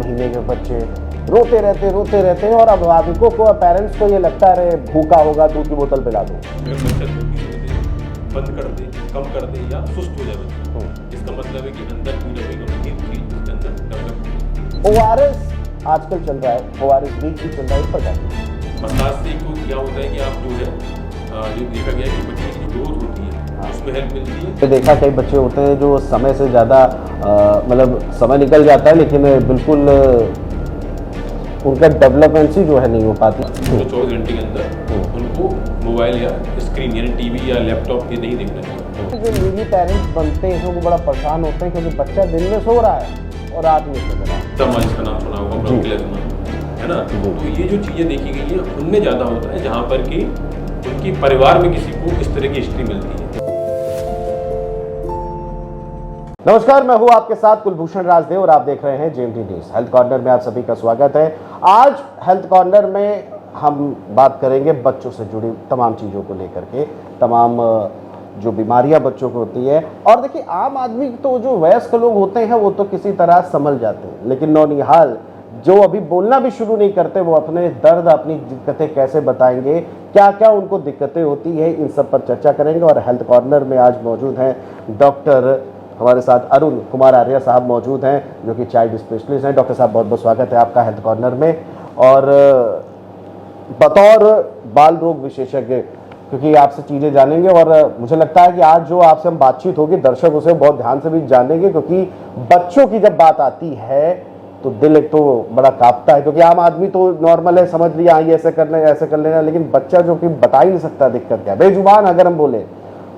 महीने के बच्चे रोते रहते हैं और अभिभावकों को पेरेंट्स को ये लगता है भूखा होगा दूध की बोतल पिला दो। बंद कर दे, कम कर दे या सुस्त हो जाए बच्चा, इसका मतलब है कि अंदर कोई ना कोई गंभीर चीज उसके अंदर डेवलप। ORS आजकल चल रहा है, ORS बीच भी चल रहा है, इस पर क्या मसाज से को क्या होता है कि आप जो है जो देखा गया है कि बच्चे की जो ग्रोथ होती है उसमें हेल्प मिलती है। तो देखा कई बच्चे होते हैं जो समय से ज़्यादा मतलब समय निकल जाता है लेकिन बिल्कुल उनका डेवलपमेंट ही जो है नहीं हो पाती। तो 24 घंटे के अंदर उनको मोबाइल या स्क्रीन यानी टीवी या लैपटॉप ये नहीं देखना चाहिए। जो नीडी पेरेंट्स बनते हैं वो बड़ा परेशान होते हैं क्योंकि बच्चा दिन में सो रहा है और रात में सो रहा है। तमाम इसका नाम सुना होगा, ब्रोंकिलर है ना। तो ये जो चीज़ें देखी गई है उनमें ज़्यादा होता है जहाँ पर कि उनकी परिवार में किसी को इस तरह की हिस्ट्री मिलती है। नमस्कार, मैं हूं आपके साथ कुलभूषण राजदेव और आप देख रहे हैं JMT न्यूज़। हेल्थ कॉर्नर में आप सभी का स्वागत है। आज हेल्थ कॉर्नर में हम बात करेंगे बच्चों से जुड़ी तमाम चीज़ों को लेकर के, तमाम जो बीमारियां बच्चों को होती है। और देखिए, आम आदमी तो जो वयस्क लोग होते हैं वो तो किसी तरह संभल जाते हैं, लेकिन नौनिहाल जो अभी बोलना भी शुरू नहीं करते वो अपने दर्द, अपनी दिक्कतें कैसे बताएंगे, क्या क्या उनको दिक्कतें होती है, इन सब पर चर्चा करेंगे। और हेल्थ कॉर्नर में आज मौजूद हैं डॉक्टर, हमारे साथ अरुण कुमार आर्य साहब मौजूद हैं जो कि चाइल्ड स्पेशलिस्ट हैं। डॉक्टर साहब, बहुत बहुत स्वागत है आपका हेल्थ कॉर्नर में। और बतौर बाल रोग विशेषज्ञ, क्योंकि आपसे चीज़ें जानेंगे और मुझे लगता है कि आज जो आपसे हम बातचीत होगी दर्शक उसे बहुत ध्यान से भी जानेंगे, क्योंकि बच्चों की जब बात आती है तो दिल एक तो बड़ा कांपता है, क्योंकि आम आदमी तो नॉर्मल है, समझ लिया ये ऐसे करना ऐसे कर लेना, लेकिन बच्चा जो कि बता ही नहीं सकता दिक्कत क्या, बेजुबान अगर हम बोले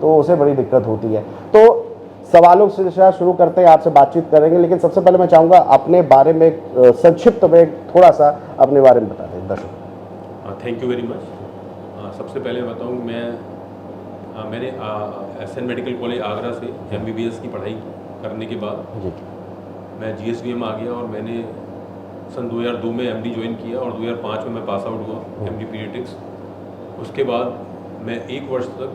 तो उसे बड़ी दिक्कत होती है। तो सवालों से शुरू करते हैं, आपसे बातचीत करेंगे, लेकिन सबसे पहले मैं चाहूँगा अपने बारे में संक्षिप्त में थोड़ा सा अपने बारे में बता दें दर्शकों। Thank you very much. सबसे पहले बताऊँ, मैंने SN मेडिकल कॉलेज आगरा से MBBS की पढ़ाई करने के बाद मैं GSVM आ गया और मैंने सन 2002 में MD ज्वाइन किया और 2005 में मैं पास आउट हुआ MD पीडियाट्रिक्स। उसके बाद मैं 1 वर्ष तक,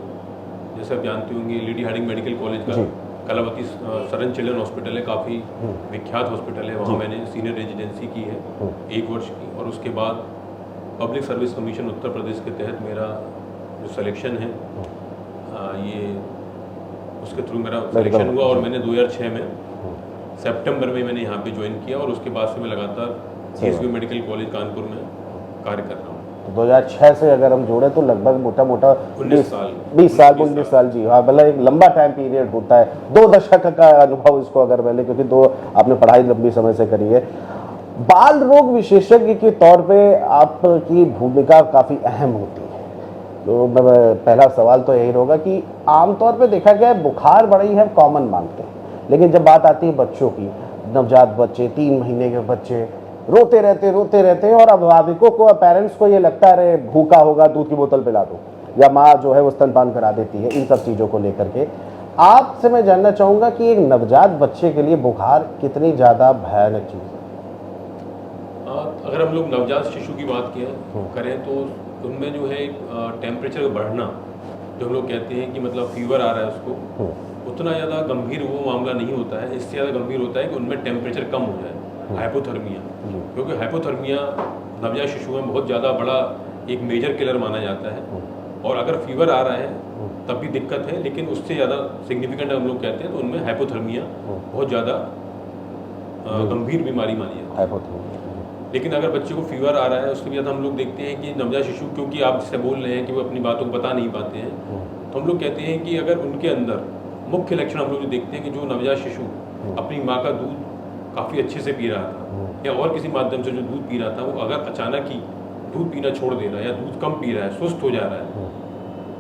जैसे आप जानते होंगे, लेडी हार्डिंग मेडिकल कॉलेज का कलावती सरन चिल्ड्रन हॉस्पिटल है, काफ़ी विख्यात हॉस्पिटल है, वहाँ मैंने सीनियर रेजिडेंसी की है 1 वर्ष की। और उसके बाद public service commission Uttar Pradesh के तहत मेरा जो सिलेक्शन है ये उसके थ्रू मेरा सिलेक्शन हुआ और मैंने 2006 में सितंबर में मैंने यहाँ पे ज्वाइन किया और उसके बाद से मैं लगातार CSB मेडिकल कॉलेज कानपुर में कार्य कर रहा हूँ। 2006 से अगर हम जोड़े तो लगभग मोटा 19 साल जी हाँ, मतलब एक लंबा टाइम पीरियड होता है, 2 दशक का अनुभव इसको अगर पहले, क्योंकि 2 आपने पढ़ाई लंबी समय से करी है। बाल रोग विशेषज्ञ के तौर पे आपकी भूमिका काफ़ी अहम होती है। तो पहला सवाल तो यही होगा कि आमतौर पे देखा गया है बुखार बड़ी है कॉमन मानते हैं, लेकिन जब बात आती है बच्चों की, नवजात बच्चे, 3 महीने के बच्चे रोते रहते हैं और अभिभावकों को, पेरेंट्स को ये लगता है भूखा होगा दूध की बोतल पिला दो, या माँ जो है वो स्तनपान करा देती है। इन सब चीज़ों को लेकर के आपसे मैं जानना चाहूँगा कि एक नवजात बच्चे के लिए बुखार कितनी ज़्यादा भयानक चीज़ है। अगर हम लोग नवजात शिशु की बात करें तो उनमें जो है टेम्परेचर बढ़ना, जो हम लोग कहते हैं कि मतलब फीवर आ रहा है उसको, उतना ज़्यादा गंभीर वो मामला नहीं होता है। इससे ज़्यादा गंभीर होता है कि उनमें टेम्परेचर कम हो जाए, हाइपोथर्मिया। क्योंकि हाइपोथर्मिया नवजात शिशु में बहुत ज़्यादा बड़ा एक मेजर किलर माना जाता है। और अगर फीवर आ रहा है तब भी दिक्कत है, लेकिन उससे ज़्यादा सिग्निफिकेंट हम लोग कहते हैं तो उनमें हाइपोथर्मिया बहुत ज़्यादा गंभीर बीमारी मानी जाती है। लेकिन अगर बच्चे को फीवर आ रहा है, उसके बाद हम लोग देखते हैं कि नवजात शिशु, क्योंकि आप जिससे बोल रहे हैं कि वो अपनी बातों को बता नहीं पाते हैं, तो हम लोग कहते हैं कि अगर उनके अंदर मुख्य लक्षण हम लोग जो देखते हैं कि जो नवजात शिशु अपनी माँ का दूध काफ़ी अच्छे से पी रहा था या और किसी माध्यम से जो दूध पी रहा था, वो अगर अचानक ही दूध पीना छोड़ दे रहा है या दूध कम पी रहा है, सुस्त हो जा रहा है,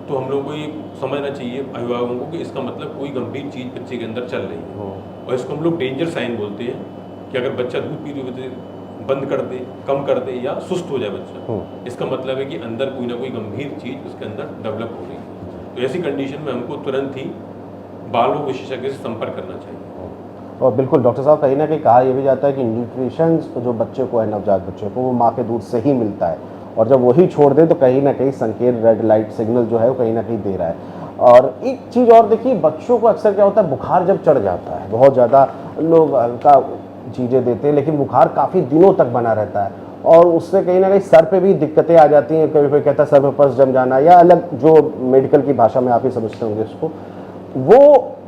तो हम लोग को ये समझना चाहिए अभिभावकों को कि इसका मतलब कोई गंभीर चीज़ बच्चे के अंदर चल रही है। और इसको हम लोग डेंजर साइन बोलते हैं कि अगर बच्चा दूध पीते बंद कर दे, कम कर दे या सुस्त हो जाए बच्चा, इसका मतलब है कि अंदर कोई ना कोई गंभीर चीज़ उसके अंदर डेवलप हो रही है। तो ऐसी कंडीशन में हमको तुरंत ही बाल रोग विशेषज्ञ से संपर्क करना चाहिए। और बिल्कुल डॉक्टर साहब, कहीं ना कहीं कहा यह भी जाता है कि न्यूट्रिशन जो बच्चे को है, नवजात बच्चे को, वो माँ के दूध से ही मिलता है, और जब वही छोड़ दे तो कहीं ना कहीं संकेत, रेड लाइट सिग्नल जो है वो कहीं ना कहीं दे रहा है। और एक चीज़ और देखिए, बच्चों को अक्सर क्या होता है, बुखार जब चढ़ जाता है बहुत ज़्यादा, लोग हल्का चीज़ें देते हैं, लेकिन बुखार काफ़ी दिनों तक बना रहता है और उससे कहीं ना कहीं सर पे भी दिक्कतें आ जाती हैं। कभी कोई कहता है सर में पस जम जाना, या अलग जो मेडिकल की भाषा में आप ही समझते होंगे इसको, वो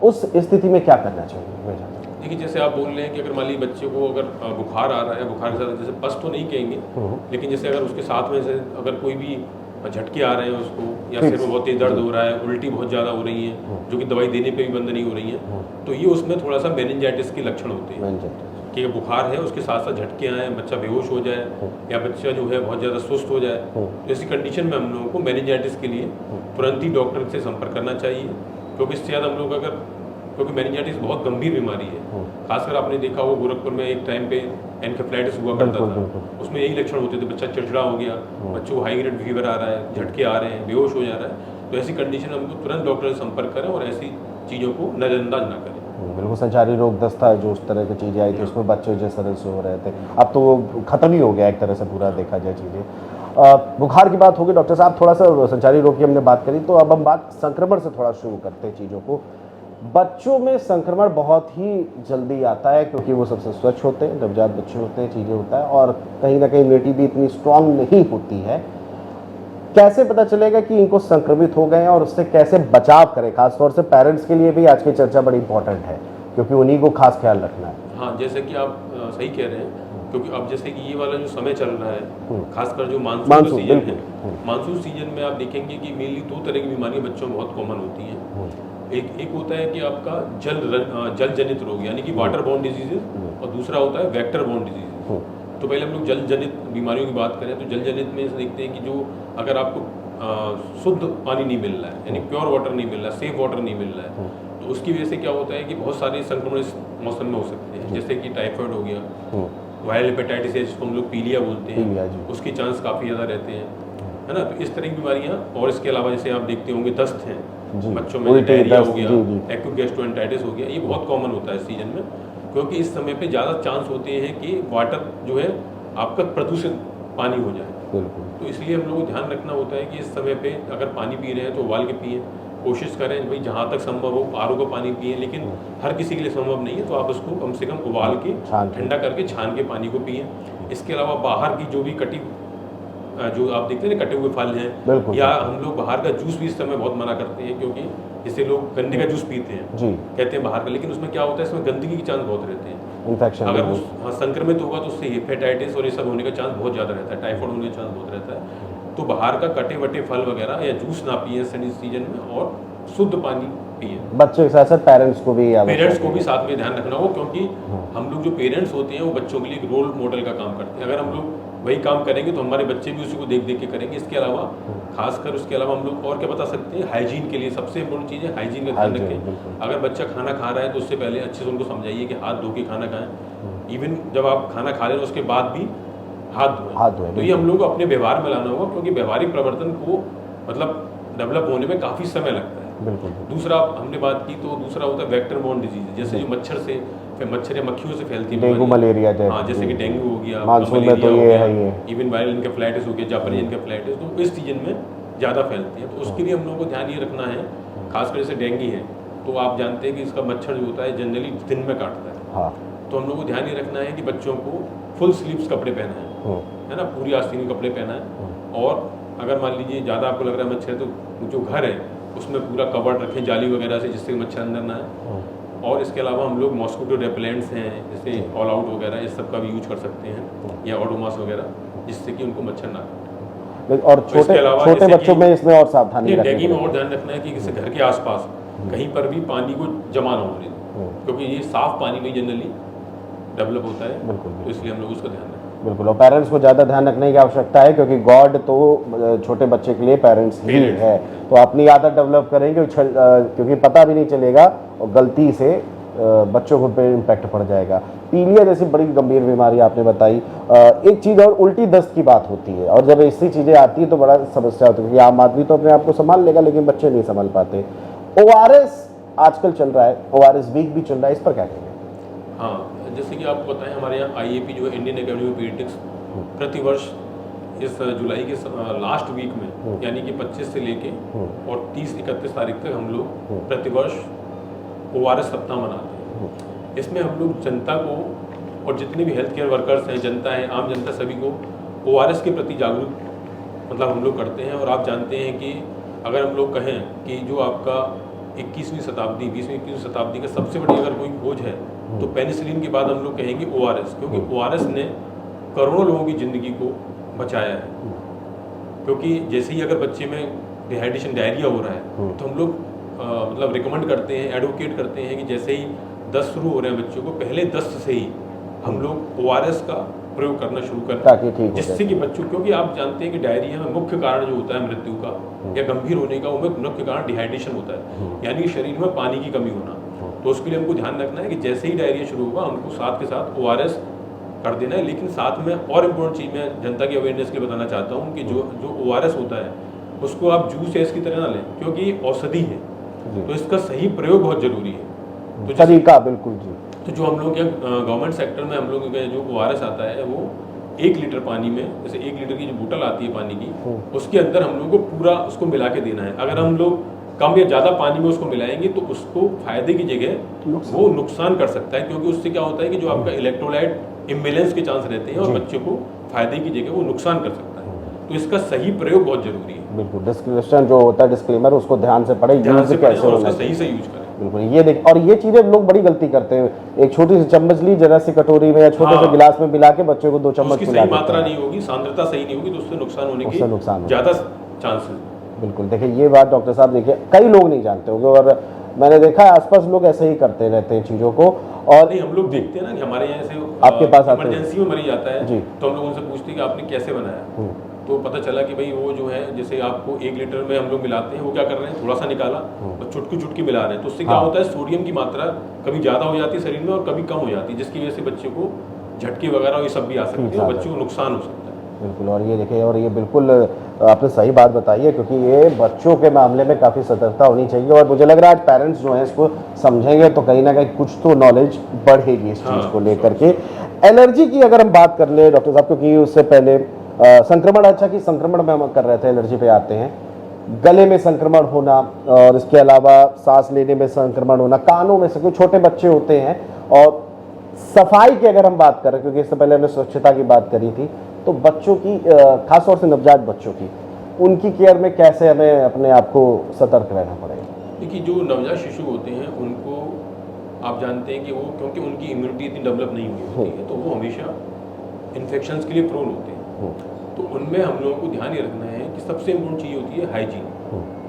उस स्थिति में क्या करना चाहिए? मैं जानता हूं। देखिए, जैसे आप बोल रहे हैं कि अगर मान लीजिए बच्चे को अगर बुखार आ रहा है, बुखार के साथ जैसे पस तो नहीं कहेंगे, लेकिन जैसे अगर उसके साथ में से अगर कोई भी झटके आ रहे हैं उसको, या सिर में बहुत तेज दर्द हो रहा है, उल्टी बहुत ज़्यादा हो रही है, जो कि दवाई देने पे भी बंद नहीं हो रही है, तो ये उसमें थोड़ा सा मेनिंजाइटिस के लक्षण होते हैं कि बुखार है, उसके साथ साथ झटके आए, बच्चा बेहोश हो जाए या बच्चा जो है बहुत ज़्यादा सुस्त हो जाए, तो ऐसी कंडीशन में हम लोगों को मेनिंजाइटिस के लिए तुरंत ही डॉक्टर से संपर्क करना चाहिए, क्योंकि इससे ज़्यादा हम लोग अगर, क्योंकि मेनिंजाइटिस बहुत गंभीर बीमारी है। खासकर आपने देखा हो गोरखपुर में एक टाइम पे एनकेफ्लाइटिस हुआ करता था, उसमें यही लक्षण होते थे, बच्चा चिड़चिड़ा हो गया, बच्चों को हाई ग्रेड फीवर आ रहा है, झटके आ रहे हैं, बेहोश हो जा रहा है, तो ऐसी कंडीशन में हमको तुरंत डॉक्टर से संपर्क करें और ऐसी चीज़ों को नज़रअंदाज ना करें। बिल्कुल, संचारी रोग दस्ता जो उस तरह की चीज़ें आई थी उसमें बच्चे जिस तरह से हो रहे थे, अब तो वो खत्म ही हो गया एक तरह से पूरा देखा जाए चीज़ें। बुखार की बात होगी डॉक्टर साहब, थोड़ा सा संचारी रोग की हमने बात करी, तो अब हम बात संक्रमण से थोड़ा शुरू करते हैं चीज़ों को। बच्चों में संक्रमण बहुत ही जल्दी आता है क्योंकि वो सबसे स्वच्छ होते हैं, नवजात बच्चे होते हैं, चीज़ें होता है, और कहीं ना कहीं इम्यूनिटी भी इतनी स्ट्रांग नहीं होती है। कैसे पता चलेगा कि इनको संक्रमित हो गए हैं और उससे कैसे बचाव करें? खासतौर से पेरेंट्स के लिए भी आज की चर्चा बड़ी इंपॉर्टेंट है, क्योंकि उन्हीं को खास ख्याल रखना है। हाँ, जैसे कि आप सही कह रहे हैं, क्योंकि अब जैसे कि ये वाला जो समय चल रहा है, खासकर जो मानसून का सीजन है, मानसून सीजन में आप देखेंगे कि मेनली दो तरह की बीमारियां बच्चों में बहुत कॉमन होती हैं। एक होता है कि आपका जल जनित रोग, यानी कि वाटर बोर्न डिजीजेस, और दूसरा होता है वेक्टर बोर्न डिजीजेस। तो पहले हम लोग जल जनित बीमारियों की बात करें तो जल जनित में देखते हैं कि जो अगर आपको शुद्ध पानी नहीं मिल रहा है, यानी प्योर वाटर नहीं मिल रहा है, सेफ वाटर नहीं मिल रहा है, तो उसकी वजह से क्या होता है कि बहुत सारे संक्रमण इस मौसम में हो सकते हैं, जैसे कि टाइफाइड हो गया, वायरल हेपेटाइटिस है जिसको हम लोग पीलिया बोलते हैं, उसके चांस काफ़ी ज़्यादा रहते हैं, है ना। तो इस तरह की बीमारियाँ, और इसके अलावा जैसे आप देखते होंगे दस्त हैं बच्चों में, डायरिया हो गया, एक्यूट गैस्ट्रोएंटेरिटिस हो गया, ये बहुत कॉमन होता है इस सीजन में, क्योंकि इस समय पे ज़्यादा चांस होते हैं कि वाटर जो है आपका प्रदूषित पानी हो जाए। तो इसलिए हम लोगों को ध्यान रखना होता है कि इस समय पे अगर पानी पी रहे हैं तो उबाल के पिए, कोशिश करें भाई जहाँ तक संभव हो आरओ का पानी पिए, लेकिन हर किसी के लिए संभव नहीं है, तो आप उसको कम से कम उबाल के ठंडा करके छान के पानी को पिए। इसके अलावा बाहर की जो भी जो आप देखते हैं ना कटे हुए फल हैं, या हम लोग बाहर का जूस भी इस समय बहुत मना करते हैं, क्योंकि जैसे लोग गन्ने का जूस पीते हैं जी, कहते हैं बाहर का, लेकिन उसमें क्या होता है, इसमें गंदगी के चांस बहुत रहते हैं, इन्फेक्शन, अगर उस संक्रमित होगा तो उससे हेपेटाइटिस और ये सब होने का चांस बहुत ज़्यादा रहता है, टाइफाइड होने का चांस बहुत रहता है। तो बाहर का कटे वटे फल वगैरह या जूस ना पिए सीजन में, और शुद्ध पानी पिए। बच्चों के साथ साथ पेरेंट्स को भी साथ में ध्यान रखना हो, क्योंकि हम लोग जो पेरेंट्स होते हैं वो बच्चों के लिए एक रोल मॉडल का काम करते हैं। अगर हम लोग वही काम करेंगे तो हमारे बच्चे भी उसी को देख देख के करेंगे। इसके अलावा खासकर उसके अलावा हम लोग और क्या बता सकते हैं, हाइजीन के लिए सबसे इम्पोर्टेंट चीज़ है हाइजीन का ध्यान रखें। अगर बच्चा खाना खा रहा है तो उससे पहले अच्छे से उनको समझाइए कि हाथ धो के खाना खाएं। इवन जब आप खाना खा रहे हैं उसके बाद भी हाथ धोएं। तो ये हम लोग को अपने व्यवहार में लाना होगा, क्योंकि व्यवहारिक प्रवर्तन को मतलब डेवलप होने में काफ़ी समय लगता है। दूसरा हमने बात की तो दूसरा होता है वेक्टर बोर्न डिजीज, जैसे जो मच्छर से, मच्छर या मक्खियों से फैलती है, डेंगू मलेरिया, हाँ, जैसे कि डेंगू हो गया, मानसून में तो ये है, ये इवन वायरल इनकेफ्लाइटिस हो गया, जापानी इनकेफ्लाइटिस, तो इस सीजन में ज़्यादा फैलती है। तो उसके लिए हम लोगों को ध्यान ये रखना है, खासकर जैसे डेंगू है तो आप जानते हैं कि इसका मच्छर जो होता है जनरली दिन में काटता है। हाँ। तो हम लोग को ध्यान ये रखना है कि बच्चों को फुल स्लीव्स कपड़े पहना है ना, पूरी आस्तीन के कपड़े पहना है। और अगर मान लीजिए ज़्यादा आपको लग रहा है मच्छर, तो जो घर है उसमें पूरा कवर्ड रखें जाली वगैरह से, जिससे मच्छर अंदर ना आए। और इसके अलावा हम लोग मॉस्किटो रेपेलेंट्स हैं जैसे ऑल आउट वगैरह, इस सब का भी यूज कर सकते हैं, या ओडोमॉस वगैरह, जिससे कि उनको मच्छर ना काटे। और छोटे बच्चों में इसमें और सावधानी रखनी है। डेंगू में और ध्यान रखना है कि किसी घर के आसपास कहीं पर भी पानी को जमा ना होने दें, क्योंकि ये साफ पानी में जनरली डेवलप होता है। तो इसलिए हम लोग उसका ध्यान रखें। बिल्कुल, और पेरेंट्स को ज़्यादा ध्यान रखने की आवश्यकता है, क्योंकि गॉड तो छोटे बच्चे के लिए पेरेंट्स ही है। तो अपनी आदत डेवलप करेंगे, क्योंकि पता भी नहीं चलेगा और गलती से बच्चों को पे इम्पैक्ट पड़ जाएगा। पीलिया जैसी बड़ी गंभीर बीमारी आपने बताई। एक चीज़ और, उल्टी दस्त की बात होती है, और जब ऐसी चीज़ें आती है तो बड़ा समस्या होती है, क्योंकि आम आदमी तो अपने आप को संभाल लेगा लेकिन बच्चे नहीं संभाल पाते। ORS आजकल चल रहा है, ORS वीक भी चल रहा है, इस पर क्या कहेंगे? हाँ, जैसे कि आपको बताएं, हमारे यहाँ IAP जो है इंडियन एकेडमी ऑफ पीडियाट्रिक्स, प्रतिवर्ष इस जुलाई के लास्ट वीक में, यानी कि 25 से लेके और 30-31 तारीख तक हम लोग प्रतिवर्ष ORS सप्ताह मनाते हैं। इसमें हम लोग जनता को और जितने भी हेल्थ केयर वर्कर्स हैं, जनता है, आम जनता, सभी को ORS के प्रति जागरूक मतलब हम लोग करते हैं। और आप जानते हैं कि अगर हम लोग कहें कि जो आपका 21वीं शताब्दी 20वीं 21वीं शताब्दी का सबसे बड़ी अगर कोई खोज है तो पेनिसिलिन के बाद हम लोग कहेंगे ORS, क्योंकि ORS ने करोड़ों लोगों की ज़िंदगी को बचाया है। क्योंकि जैसे ही अगर बच्चे में डिहाइड्रेशन, डायरिया हो रहा है तो हम लोग मतलब रिकमेंड करते हैं, एडवोकेट करते हैं कि जैसे ही दस्त शुरू हो रहे हैं बच्चों को, पहले दस्त से ही हम लोग ORS का प्रयोग करना शुरू करें, ताकि ठीक हो जिससे कि बच्चों, क्योंकि आप जानते हैं कि डायरिया में मुख्य कारण जो होता है मृत्यु का या गंभीर होने का, वो मुख्य कारण डिहाइड्रेशन होता है, यानी कि शरीर में पानी की कमी होना। तो उसके लिए हमको ध्यान रखना है कि जैसे ही डायरिया शुरू होगा हमको साथ के साथ ORS कर देना है। लेकिन साथ में और इम्पोर्टेंट चीज़ मैं जनता की अवेयरनेस के लिए बताना चाहता हूँ कि जो ORS होता है उसको आप जूस या इसकी तरह ना लें, क्योंकि ये औषधि है, तो इसका सही प्रयोग बहुत जरूरी है। तो तरीका बिल्कुल जी। तो जो हम लोग गवर्नमेंट सेक्टर में हम लोग जो ORS आता है वो 1 लीटर पानी में, जैसे 1 लीटर की जो बोतल आती है पानी की, उसके अंदर हम लोग को पूरा उसको मिला के देना है। अगर हम लोग कम या ज़्यादा पानी में उसको मिलाएंगे तो उसको फायदे की जगह वो नुकसान कर सकता है, क्योंकि उससे क्या होता है कि जो आपका इलेक्ट्रोलाइट इम्बेलेंस के चांस रहते हैं और बच्चों को फायदे की जगह वो नुकसान कर सकता है। तो इसका सही प्रयोग बहुत जरूरी है। बिल्कुल, डिस्क्रिप्शन जो होता है, डिस्क्लेमर, उसको ध्यान से पढ़े, ध्यान से कैसे और होना उसका सही से यूज करें। बिल्कुल, ये देख, और ये चीजें लोग बड़ी गलती करते हैं। एक छोटी सी चम्मच ली, जरा सी कटोरी में या छोटे से गिलास में मिला के बच्चों को 2 चम्मच उसकी सही मात्रा नहीं होगी, सांद्रता सही नहीं होगी, तो उससे नुकसान होने की ज्यादा चांसेस। बिल्कुल, देखिए ये बात डॉक्टर साहब, देखिए कई लोग नहीं जानते होंगे, और मैंने देखा है आसपास लोग ऐसे ही करते रहते हैं चीज़ों को। और नहीं, हम लोग देखते हैं ना कि हमारे यहाँ से आपके पास आते हैं, इमरजेंसी में मरीज आता है जी, तो हम लोग उनसे पूछते हैं कि आपने कैसे बनाया, तो पता चला कि भाई वो जो है, जैसे आपको 1 लीटर में हम लोग मिलाते हैं, वो क्या कर रहे हैं, थोड़ा सा निकाला और चुटकी चुटकी मिला रहे हैं। तो उससे क्या होता है, सोडियम की मात्रा कभी ज़्यादा हो जाती है शरीर में और कभी कम हो जाती है, जिसकी वजह से बच्चे को झटके वगैरह ये सब भी आ सकते हैं और बच्चों को नुकसान हो सकता है। बिल्कुल, और ये देखिए, और ये बिल्कुल आपने सही बात बताई है, क्योंकि ये बच्चों के मामले में काफ़ी सतर्कता होनी चाहिए। और मुझे लग रहा है आज पेरेंट्स जो हैं इसको समझेंगे तो कहीं ना कहीं कुछ तो नॉलेज बढ़ेगी इस चीज़ को लेकर के। एलर्जी की अगर हम बात कर ले डॉक्टर साहब, क्योंकि उससे पहले संक्रमण, अच्छा कि संक्रमण में हम कर रहे थे, एलर्जी पे आते हैं। गले में संक्रमण होना, और इसके अलावा सांस लेने में संक्रमण होना, कानों में से, कोई छोटे बच्चे होते हैं। और सफाई की अगर हम बात करें, क्योंकि इससे पहले हमने स्वच्छता की बात करी थी, तो बच्चों की, खासतौर से नवजात बच्चों की, उनकी केयर में कैसे हमें अपने आप को सतर्क रहना पड़ेगा? देखिए, जो नवजात शिशु होते हैं उनको आप जानते हैं कि वो, क्योंकि उनकी इम्यूनिटी इतनी डेवलप नहीं हुई होती है, तो वो हमेशा इन्फेक्शंस के लिए प्रोन होते हैं। तो उनमें हम लोगों को ध्यान ये रखना है कि सबसे इम्पोर्टेंट चीज़ होती है हाइजीन।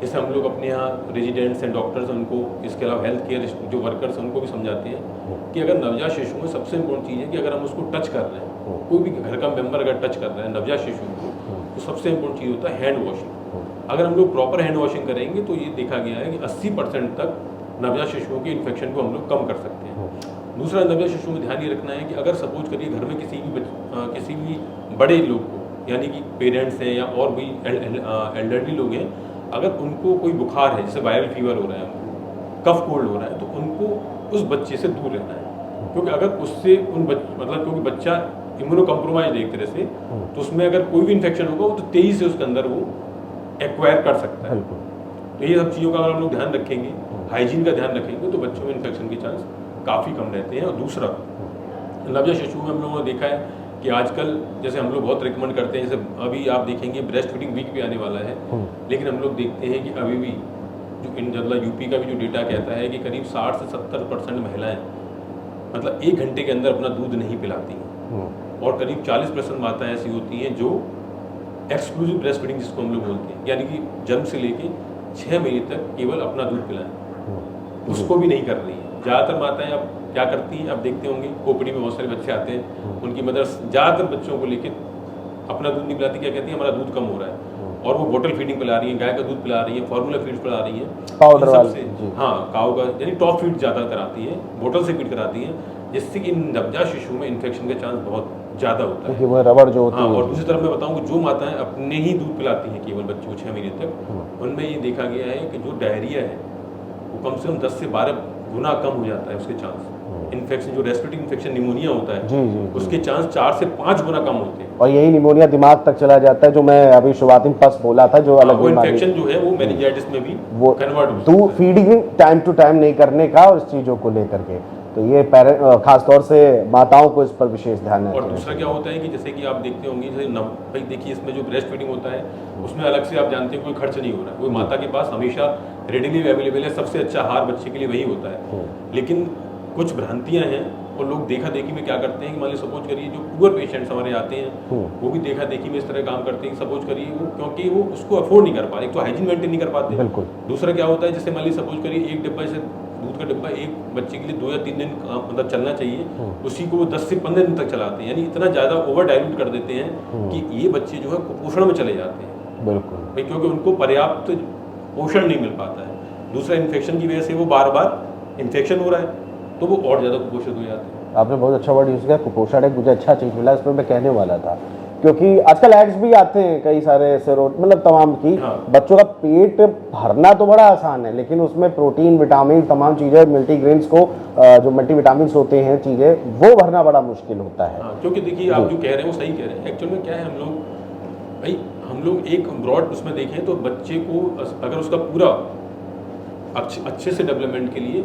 जैसे हम लोग अपने यहाँ रेजिडेंट्स हैं, डॉक्टर्स हैं, उनको, इसके अलावा हेल्थ केयर जो वर्कर्स हैं उनको भी समझाते हैं कि अगर नवजात शिशु में सबसे इम्पोर्टेंट चीज़ है कि अगर हम उसको टच कर रहे हैं, कोई भी घर का मेंबर अगर टच कर रहे हैं नवजात शिशु को, तो सबसे इम्पोर्टेंट चीज़ होता है हैंड वॉशिंग। अगर हम लोग प्रॉपर हैंड वॉशिंग करेंगे तो ये देखा गया है कि 80% तक नवजात शिशुओं के इन्फेक्शन को हम लोग कम कर सकते हैं। दूसरा, नवजात शिशु में ध्यान ये रखना है कि अगर सपोज करिए घर में किसी भी बड़े लोग को, यानी कि पेरेंट्स हैं या और भी एल्डरली लोग हैं, अगर उनको कोई बुखार है, जैसे वायरल फीवर हो रहा है, कफ कोल्ड हो रहा है, तो उनको उस बच्चे से दूर रहना है। क्योंकि अगर उससे मतलब क्योंकि बच्चा इम्यूनो कम्प्रोमाइज एक तरह से, तो उसमें अगर कोई भी इन्फेक्शन होगा तो तेजी से उसके अंदर वो एक्वायर कर सकता है। तो ये सब चीज़ों का अगर हम लोग ध्यान रखेंगे, हाइजीन का ध्यान रखेंगे, तो बच्चों में इन्फेक्शन के चांस काफ़ी कम रहते हैं। और दूसरा, नवजात शिशु में हम लोगों ने देखा है कि आजकल जैसे हम लोग बहुत रिकमेंड करते हैं, जैसे अभी आप देखेंगे ब्रेस्ट फीडिंग वीक भी आने वाला है, लेकिन हम लोग देखते हैं कि अभी भी जो यूपी का भी जो डेटा कहता है कि करीब 60 से 70% महिलाएं मतलब 1 घंटे के अंदर अपना दूध नहीं पिलाती हैं, और करीब 40% माताएं ऐसी होती हैं जो एक्सक्लूसिव ब्रेस्ट फीडिंग जिसको हम लोग बोलते हैं, यानी कि जन्म से लेके 6 महीने तक केवल अपना दूध पिलाएं, उसको भी नहीं कर रही है। ज़्यादातर माताएं अब क्या करती हैं, आप देखते होंगे ओपीडी में बहुत सारे बच्चे आते हैं, उनकी मदर ज़्यादातर बच्चों को लेकर अपना दूध नहीं पिलाती, क्या कहती है, हमारा दूध कम हो रहा है, और वो बोतल फीडिंग पिला रही है, गाय का दूध पिला रही है, फार्मूला फीड पिला रही है, पाउडर सबसे, हाँ, काऊ का, यानी टॉप फीड ज़्यादा कराती है, बोतल से फीड कराती है, जिससे कि नवजात शिशु में इन्फेक्शन का चांस बहुत ज़्यादा होता है, क्योंकि वो रबड़ जो होती है। और दूसरी तरफ मैं बताऊँ कि जो माताएं अपने ही दूध पिलाती हैं केवल बच्चों को 6 महीने तक, उनमें ये देखा गया है कि जो डायरिया है वो कम से कम 10 से 12 गुना कम हो जाता है उसके चांस। इन्फेक्शन, जो रेस्पिरेटरी इन्फेक्शन निमोनिया होता है, जी, उसके चांस 4 से 5 गुना कम होते हैं। और यही निमोनिया दिमाग तक चला जाता है, जो मैं अभी शुरुआती में पस बोला था, जो अलग इन्फेक्शन जो है वो मेनिंजाइटिस में भी वो कन्वर्ट होता है। फीडिंग टाइम टू टाइम नहीं करने का और इस चीज़ों को लेकर के। तो ये खासतौर से माताओं को इस पर विशेष ध्यान और देना दूसरा चाहिए। क्या होता है कि जैसे कि आप देखते होंगे, जैसे भाई देखिए इसमें जो ब्रेस्ट फीडिंग होता है उसमें अलग से आप जानते हैं कोई खर्च नहीं हो रहा है, वो माता के पास हमेशा रेडीली अवेलेबल है, सबसे अच्छा आहार बच्चे के लिए वही होता है। लेकिन कुछ भ्रांतियां हैं और लोग देखा देखी में क्या करते हैं कि मान ली सपोज करिए जो पुअर पेशेंट्स हमारे आते हैं वो भी देखा देखी में इस तरह काम करते हैं। सपोज करिए वो क्योंकि वो उसको अफोर्ड नहीं कर पा रहे, एक तो हाइजीन मेंटेन नहीं कर पाते, बिल्कुल। दूसरा क्या होता है जैसे मान ली सपोज करिए एक डिब्बा जैसे दूध का डिब्बा एक बच्चे के लिए 2 या 3 दिन मतलब चलना चाहिए, उसी को वो 10 से 15 दिन तक चलाते हैं, यानी इतना ज़्यादा ओवर डाइल्यूट कर देते हैं कि ये बच्चे जो है कुपोषण में चले जाते हैं। बिल्कुल भाई क्योंकि उनको पर्याप्त पोषण नहीं मिल पाता है, दूसरा इन्फेक्शन की वजह से वो बार बार इन्फेक्शन हो रहा है तो वो और ज़्यादा कुपोषित हो जाते हैं। आपने बहुत अच्छा वर्ड यूज़ किया, कुपोषण एक मुझे अच्छा चीज़ मिला, इस पर मैं कहने वाला था, क्योंकि आजकल एड्स भी आते हैं कई सारे ऐसे मतलब तमाम की। हाँ। बच्चों का पेट भरना तो बड़ा आसान है, लेकिन उसमें प्रोटीन विटामिन तमाम चीज़ें मल्टीग्रेन्स को जो मल्टीविटामिन होते हैं चीज़ें वो भरना बड़ा मुश्किल होता है। हाँ, क्योंकि देखिए आप जो कह रहे हैं वो सही कह रहे हैं। एक्चुअल में क्या है हम लोग एक ब्रॉड उसमें देखें तो बच्चे को अगर उसका पूरा अच्छे से डेवलपमेंट के लिए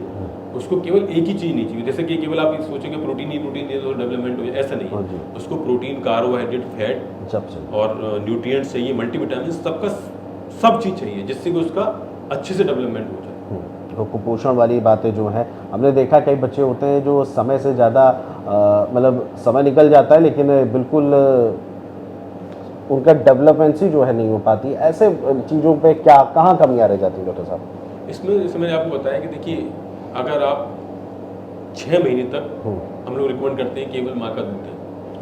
उसको केवल एक ही चीज़ नहीं चाहिए, जैसे कि केवल आप सोचेंगे प्रोटीन ही प्रोटीन दे तो डेवलपमेंट हो जाए, ऐसा नहीं है। उसको प्रोटीन, कार्बोहाइड्रेट, फैट और न्यूट्रिएंट्स चाहिए, मल्टीविटामिन, सबका सब चीज़ चाहिए जिससे कि उसका अच्छे से डेवलपमेंट हो जाए। तो कुपोषण वाली बातें जो हैं हमने देखा कई बच्चे होते हैं जो समय से ज़्यादा मतलब समय निकल जाता है लेकिन बिल्कुल उनका डेवलपमेंट ही जो है नहीं हो पाती। ऐसे चीज़ों पे क्या कहाँ कमियाँ रह जाती है डॉक्टर साहब? इसमें जैसे मैंने आपको बताया कि देखिए अगर आप 6 महीने तक हम लोग रिकमेंड करते हैं केवल माँ का दूध दें,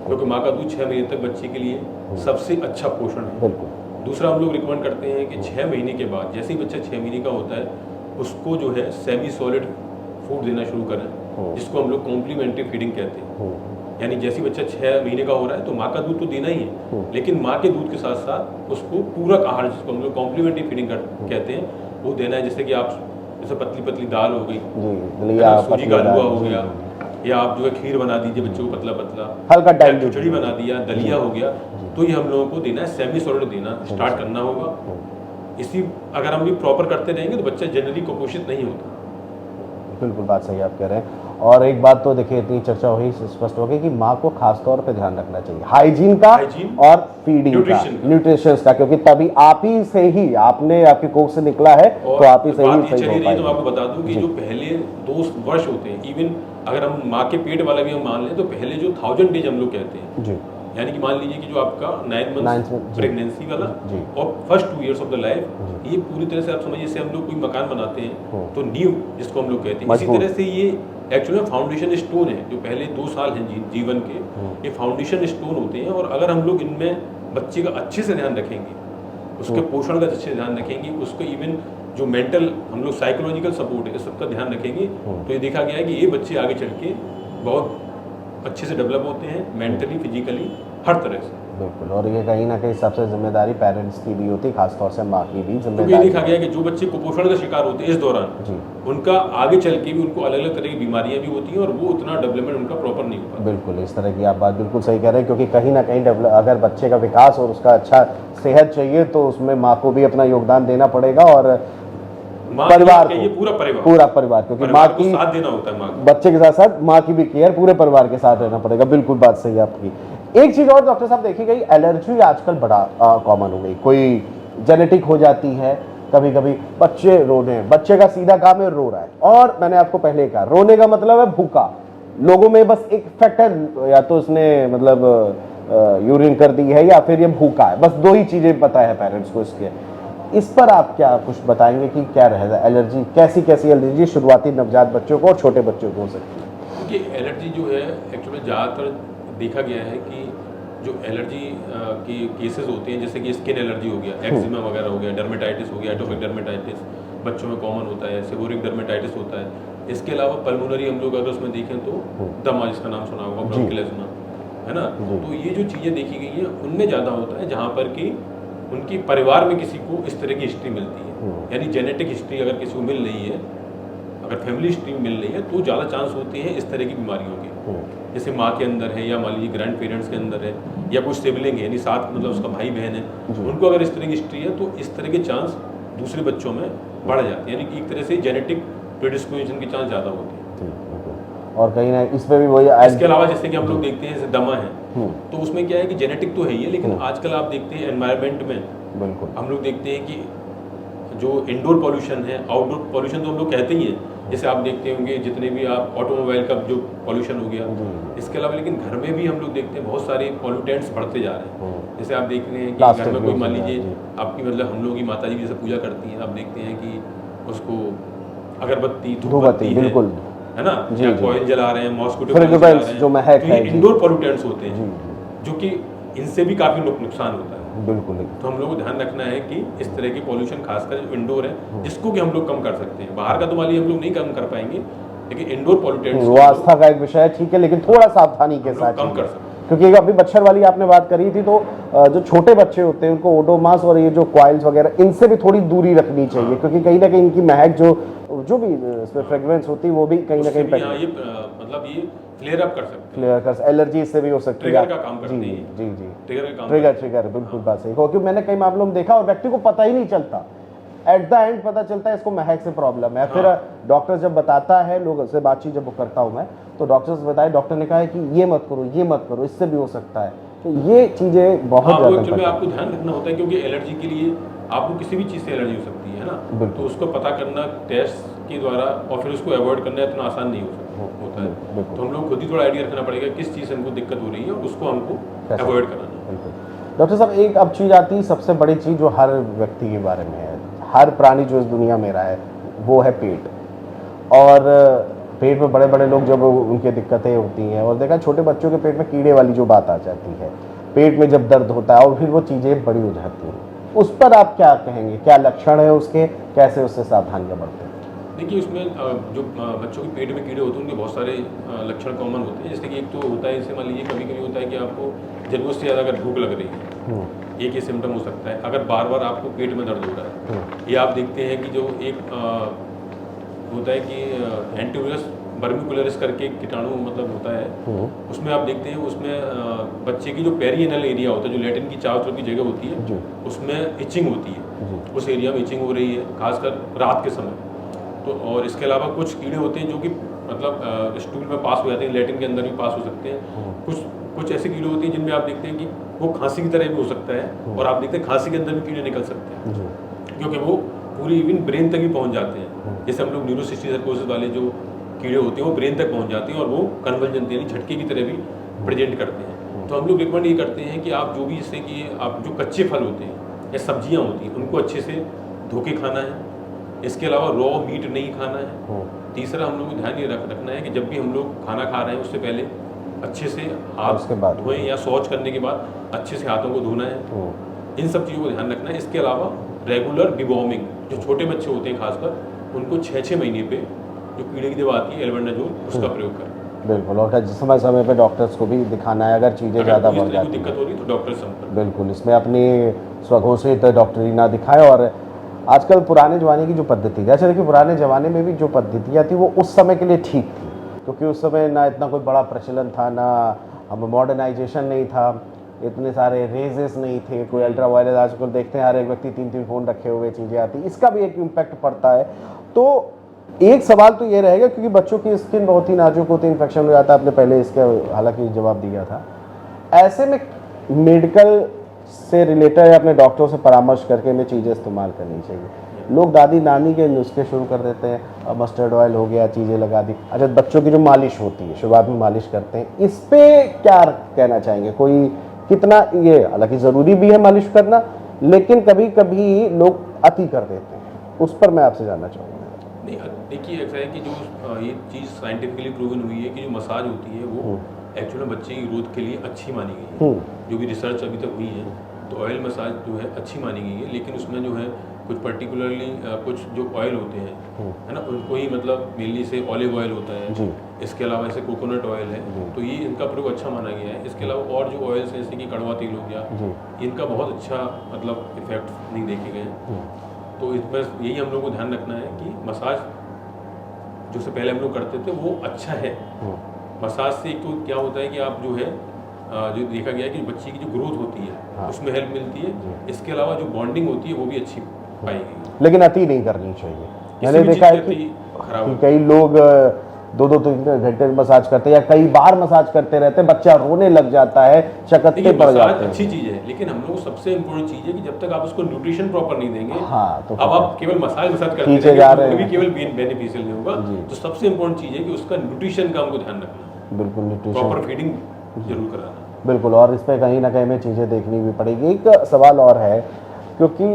क्योंकि माँ का दूध 6 महीने तक बच्चे के लिए सबसे अच्छा पोषण है। बिल्कुल। दूसरा हम लोग रिकमेंड करते हैं कि 6 महीने के बाद जैसे ही बच्चा 6 महीने का होता है उसको जो है सेमी सॉलिड फूड देना शुरू करें, जिसको हम लोग कॉम्प्लीमेंट्री फीडिंग कहते हैं। यानी जैसे ही बच्चा 6 महीने का हो रहा है तो माँ का दूध तो देना ही है, लेकिन माँ के दूध के साथ साथ उसको पूरक आहार जिसको हम लोग कॉम्प्लीमेंट्री फीडिंग कहते हैं वो देना है। जैसे कि आप जैसे पतली पतली दाल हो गई, सूजी का हलवा हो गया, या आप जो है खीर बना दीजिए बच्चों को पतला पतला, हल्का खिचड़ी बना दिया, दलिया हो गया, तो ये हम लोगों को देना है, सेमी सॉलिड देना स्टार्ट करना होगा। इसी अगर हम भी प्रॉपर करते रहेंगे तो बच्चा जनरली कुपोषित नहीं होता। बिल्कुल बात सही आप कह रहे हैं। और एक बात तो देखिए इतनी चर्चा हुई स्पष्ट हो गई कि माँ को खास तौर पे ध्यान रखना चाहिए हाइजीन का और फीडिंग का, न्यूट्रिशन का, क्योंकि तभी आप ही से ही आपने आपकी कोख से निकला है तो आप ही से ही सही हो पाएगा। तो आपको बता दूं कि जो पहले 2 वर्ष होते हैं, इवन अगर हम माँ के पेट वाला भी हम मान लें तो पहले जो 1000 डेज हम लोग कहते हैं जी, यानी कि मान लीजिए कि जो आपका 9 मंथ प्रेगनेंसी वाला और first 2 years of the life, ये पूरी तरह से आप समझिए जैसे हम लोग कोई मकान बनाते हैं तो नींव जिसको हम लोग कहते हैं, इसी तरह से ये एक्चुअली में फाउंडेशन स्टोन है। जो पहले 2 साल हैं जीवन के, ये फाउंडेशन स्टोन होते हैं। और अगर हम लोग इनमें बच्चे का अच्छे से ध्यान रखेंगे, उसके पोषण का अच्छे से ध्यान रखेंगे, उसको इवन जो मेंटल हम लोग साइकोलॉजिकल सपोर्ट है इस सबका ध्यान रखेंगे, तो ये देखा गया है कि ये बच्चे आगे चल के बहुत अच्छे से डेवलप होते हैं मेंटली, फिजिकली, हर तरह से। बिल्कुल। और ये कहीं ना कहीं सबसे जिम्मेदारी पेरेंट्स की भी होती है, खासतौर से माँ की भी जिम्मेदारी। तो ये देखा गया है कि जो बच्चे कुपोषण का शिकार होते हैं इस दौरान, उनका आगे चल के भी उनको अलग अलग तरह की बीमारियां भी होती हैं और वो उतना डेवलपमेंट उनका प्रॉपर नहीं होता। बिल्कुल, इस तरह की आप बात बिल्कुल सही कह रहे हैं, क्योंकि कहीं ना कहीं अगर बच्चे का विकास और उसका अच्छा सेहत चाहिए तो उसमें माँ को भी अपना योगदान देना पड़ेगा और परिवार को, पूरा परिवार, क्योंकि माँ की साथ देना होता है, माँ बच्चे के साथ साथ माँ की भी केयर पूरे परिवार के साथ रहना पड़ेगा। बिल्कुल बात सही है आपकी। एक चीज और डॉक्टर साहब देखी गई, एलर्जी आजकल बड़ा कॉमन हो गई, कोई जेनेटिक हो जाती है, कभी कभी बच्चे रोने, बच्चे का सीधा काम है रो रहा है, और मैंने आपको पहले कहा रोने का मतलब है भूखा। लोगों में बस एक फैक्टर, या तो उसने मतलब यूरिन कर दी है या फिर ये भूखा है, बस 2 ही चीजें पता है पेरेंट्स को इसके। इस पर आप क्या कुछ बताएंगे कि क्या रहेगा एलर्जी, कैसी एलर्जी शुरुआती नवजात बच्चों को और छोटे बच्चों को हो सकती है? क्योंकि एलर्जी जो है एक्चुअली ज़्यादातर देखा गया है कि जो एलर्जी के केसेस होते हैं, जैसे कि स्किन एलर्जी हो गया, एक्जिमा वगैरह हो गया, डर्मेटाइटिस हो गया, एटोपिक डर्मेटाइटिस बच्चों में कॉमन होता है, सेबोरिक डर्मेटाइटिस होता है। इसके अलावा पल्मोनरी हम लोग अगर उसमें देखें तो दमा, जिसका नाम सुना होगा, ब्रोंकियल, है ना। तो ये जो चीज़ें देखी गई हैं उनमें ज़्यादा होता है जहाँ पर कि उनकी परिवार में किसी को इस तरह की हिस्ट्री मिलती है, यानी जेनेटिक हिस्ट्री अगर किसी को मिल रही है, अगर फैमिली हिस्ट्री मिल रही है तो ज़्यादा चांस होते हैं इस तरह की बीमारियों के। जैसे माँ के अंदर है या मान लीजिए ग्रैंड पेरेंट्स के अंदर है या कोई सिबलिंग है, यानी साथ मतलब उसका भाई बहन है, उनको अगर इस तरह की हिस्ट्री है तो इस तरह के चांस दूसरे बच्चों में बढ़ जाते हैं, यानी कि एक तरह से जेनेटिक प्रेडिस्पोजिशन के चांस ज़्यादा होते हैं। और कहीं ना इस पे भी वही इसके अलावा जैसे कि हम लोग देखते हैं जैसे दमा है, तो उसमें क्या है कि जेनेटिक तो है ही है, लेकिन आजकल आप देखते हैं एनवायरनमेंट में बिल्कुल हम लोग देखते हैं कि जो इंडोर पॉल्यूशन है, आउटडोर पॉल्यूशन तो हम लोग कहते ही हैं, जैसे आप देखते होंगे जितने भी आप ऑटोमोबाइल का जो पॉल्यूशन हो गया, इसके अलावा लेकिन घर में भी हम लोग देखते हैं बहुत सारे पॉल्यूटेंट्स बढ़ते जा रहे हैं। जैसे आप देख रहे हैं कि घर में कोई मान लीजिए आपकी मतलब हम लोग की माता जी जैसे पूजा करती हैं, आप देखते हैं कि उसको अगरबत्ती धूपबत्ती बिल्कुल है ना, या कॉइल जला रहे हैं, मॉस्किटो जो महक है, इंडोर पॉल्यूटेंट्स होते हैं जो कि इनसे भी काफी नुकसान होता है। बिल्कुल। तो हम लोग को ध्यान रखना है कि इस तरह की पॉल्यूशन खासकर जो इंडोर है जिसको कि हम लोग कम कर सकते हैं, बाहर का तो मालिए हम लोग नहीं कम कर पाएंगे, लेकिन इंडोर पॉल्यूटेंट्स वो आस्था का एक विषय है, ठीक है, लेकिन थोड़ा सावधानी के साथ कम कर सकते हैं। क्योंकि अभी मच्छर वाली आपने बात करी थी, तो जो छोटे बच्चे होते हैं उनको ओडोमास और ये जो कॉइल्स वगैरह इनसे भी थोड़ी दूरी रखनी चाहिए, क्योंकि कहीं ना कहीं इनकी महक जो भी इसमें फ्रेग्रेंस होती है वो भी कहीं ना कहीं ये मतलब ये फ्लेयर अप कर सकते हैं, एलर्जी इससे भी हो सकती है, ट्रिगर का काम करते हैं। जी ट्रिगर बिल्कुल बात सही, क्योंकि मैंने कई मामलों में देखा और व्यक्ति को पता ही नहीं चलता, एट द एंड पता चलता है इसको महक से प्रॉब्लम है। फिर डॉक्टर जब बताता है, लोग से बातचीत जब करता हूँ मैं, तो डॉक्टर से बताया, डॉक्टर ने कहा है कि ये मत करो, इससे भी हो सकता है। तो ये चीजें बहुत ज्यादा आपको ध्यान रखना होता है, क्योंकि एलर्जी के लिए आपको किसी भी चीज से एलर्जी हो सकती है ना, तो उसको पता करना टेस्ट के द्वारा और फिर उसको अवॉइड करना इतना आसान नहीं होता है। तो हम लोग खुद ही थोड़ा आइडिया रखना पड़ेगा किस चीज़ से हमको दिक्कत हो रही है और उसको हमको अवॉइड कराना। डॉक्टर साहब, एक अब चीज़ आती है, सबसे बड़ी चीज़ जो हर व्यक्ति के बारे में है, हर प्राणी जो इस दुनिया में रहा है, वो है पेट। और पेट में बड़े बड़े लोग जब उनकी दिक्कतें होती हैं, और देखा छोटे बच्चों के पेट में कीड़े वाली जो बात आ जाती है, पेट में जब दर्द होता है और फिर वो चीज़ें बड़ी हो जाती हैं, उस पर आप क्या कहेंगे, क्या लक्षण है उसके, कैसे उससे सावधानियाँ बरतें? देखिए, उसमें जो बच्चों के पेट में कीड़े होते हैं उनके बहुत सारे लक्षण कॉमन होते हैं। जैसे कि एक तो होता है, जैसे मान लीजिए कभी कभी होता है कि आपको जरूरत से ज़्यादा अगर भूख लग रही है, एक ये सिम्टम हो सकता है। अगर बार बार आपको पेट में दर्द हो रहा है, ये आप देखते हैं कि जो एक होता है कि एंटीवायरस वर्मिकुलरिस करके कीटाणु मतलब होता है, उसमें आप देखते हैं उसमें बच्चे की जो पेरिएनल एरिया होता है, जो लैटिन की चारों तरफ की जगह होती है, उसमें इचिंग होती है, उस एरिया में इचिंग हो रही है खासकर रात के समय। तो और इसके अलावा कुछ कीड़े होते हैं जो कि मतलब स्टूल में पास हो जाते हैं, लैटिन के अंदर भी पास हो सकते हैं। कुछ ऐसे कीड़े होते हैं जिनमें आप देखते हैं कि वो खांसी की तरह भी हो सकता है, और आप देखते हैं खांसी के अंदर भी कीड़े निकल सकते हैं, क्योंकि वो पूरी इवन ब्रेन तक भी पहुंच जाते हैं। जैसे हम लोग न्यूरोसिस्टिक सर्कोसिस वाले जो कीड़े होते हैं वो ब्रेन तक पहुंच जाते हैं और वो कन्वर्जन यानी झटके की तरह भी प्रेजेंट करते हैं। तो हम लोग रिकमेंड ये करते हैं कि आप जो भी, जैसे कि आप जो कच्चे फल होते हैं या सब्जियां होती हैं उनको अच्छे से धो के खाना है। इसके अलावा रॉ मीट नहीं खाना है। तीसरा हम लोग को ध्यान ये रखना है कि जब भी हम लोग खाना खा रहे हैं उससे पहले अच्छे से हाथ धोएं, या शौच करने के बाद अच्छे से हाथों को धोना है। इन सब चीज़ों को ध्यान रखना है। इसके अलावा रेगुलर डिवॉर्मिंग, जो छोटे बच्चे होते हैं खासकर, उनको 6-6 महीने पे जो कीड़े की दवा आती है एल्बेंडाजोल, उसका प्रयोग करें। बिल्कुल, और समय समय पे डॉक्टर्स को भी दिखाना है अगर चीज़ें ज़्यादा बढ़ जाती हैं, दिक्कत हो रही तो डॉक्टर संपर्क। बिल्कुल, इसमें अपनी स्वघोषित डॉक्टरी ना दिखाएं। और आजकल पुराने ज़माने की जो पद्धति, जैसे देखिए पुराने ज़माने में भी जो पद्धतियाँ थी वो उस समय के लिए ठीक थी, क्योंकि उस समय ना इतना कोई बड़ा प्रचलन था, ना हम मॉडर्नाइजेशन नहीं था, इतने सारे रेजेस नहीं थे, कोई अल्ट्रा वायलेट। आजकल देखते हैं हर एक व्यक्ति 3-3 फ़ोन रखे हुए चीज़ें आती, इसका भी एक इम्पैक्ट पड़ता है। तो एक सवाल तो ये रहेगा, क्योंकि बच्चों की स्किन बहुत ही नाजुक होती है, इन्फेक्शन हो जाता है, आपने पहले इसका हालांकि जवाब दिया था। ऐसे में मेडिकल से रिलेटेड या अपने डॉक्टरों से परामर्श करके हमें चीज़ें इस्तेमाल करनी चाहिए। लोग दादी नानी के नुस्खे शुरू कर देते हैं, मस्टर्ड ऑयल हो गया, चीज़ें लगा दी। अच्छा, बच्चों की जो मालिश होती है, शुरुआत में मालिश करते हैं, इस पे क्या कहना चाहेंगे? कोई कितना, ये हालांकि ज़रूरी भी है मालिश करना, लेकिन कभी कभी लोग अति कर देते हैं, उस पर मैं आपसे जानना चाहूँगा। नहीं, देखिए ऐसा है कि जो ये चीज़ साइंटिफिकली प्रूवन हुई है कि जो मसाज होती है वो एक्चुअली बच्चे की ग्रोथ के लिए अच्छी मानी गई है। जो भी रिसर्च अभी तक हुई है, तो ऑयल मसाज जो है अच्छी मानी गई है, लेकिन उसमें जो है कुछ पर्टिकुलरली कुछ जो ऑयल होते हैं, है ना, उनको ही मतलब मेनली से ऑलिव ऑयल होता है, इसके अलावा ऐसे कोकोनट ऑयल है, तो ये इनका प्रयोग अच्छा माना गया है। इसके अलावा और जो ऑयल्स हैं जैसे कि कड़वा तेल हो गया, इनका बहुत अच्छा मतलब इफेक्ट नहीं देखे गए। तो इसमें यही हम लोग को ध्यान रखना है कि मसाज जो से पहले हम लोग करते थे वो अच्छा है। मसाज से एक तो क्या होता है कि आप जो है जो देखा गया है कि बच्चे की जो ग्रोथ होती है उसमें हेल्प मिलती है। इसके अलावा जो बॉन्डिंग होती है वो भी अच्छी पाई गई, लेकिन अति नहीं करनी चाहिए। मैंने देखा है कि कई लोग 2-2 3 घंटे मसाज करते हैं या कई बार मसाज करते रहते हैं, बच्चा रोने लग जाता है, चकत्ते देखिए पड़ मसाज जाते हैं। अच्छी चीज़ है, लेकिन हम लोग सबसे इम्पोर्टेंट चीज़ है कि जब तक आप उसको न्यूट्रिशन प्रॉपर नहीं देंगे, हाँ, तो अब आप केवल मसाज करते खींचे जा रहे रहेंगे, हैं। केवल बेनिफिशियल नहीं होगा। तो सबसे इम्पोर्टेंट चीज़ है कि उसका न्यूट्रिशन का हमको ध्यान रखना, बिल्कुल न्यूट्रिशन, प्रॉपर फीडिंग जरूर कराना। बिल्कुल। और इस पे कहीं ना कहीं हमें चीज़ें देखनी भी पड़ेगी। एक सवाल और है, क्योंकि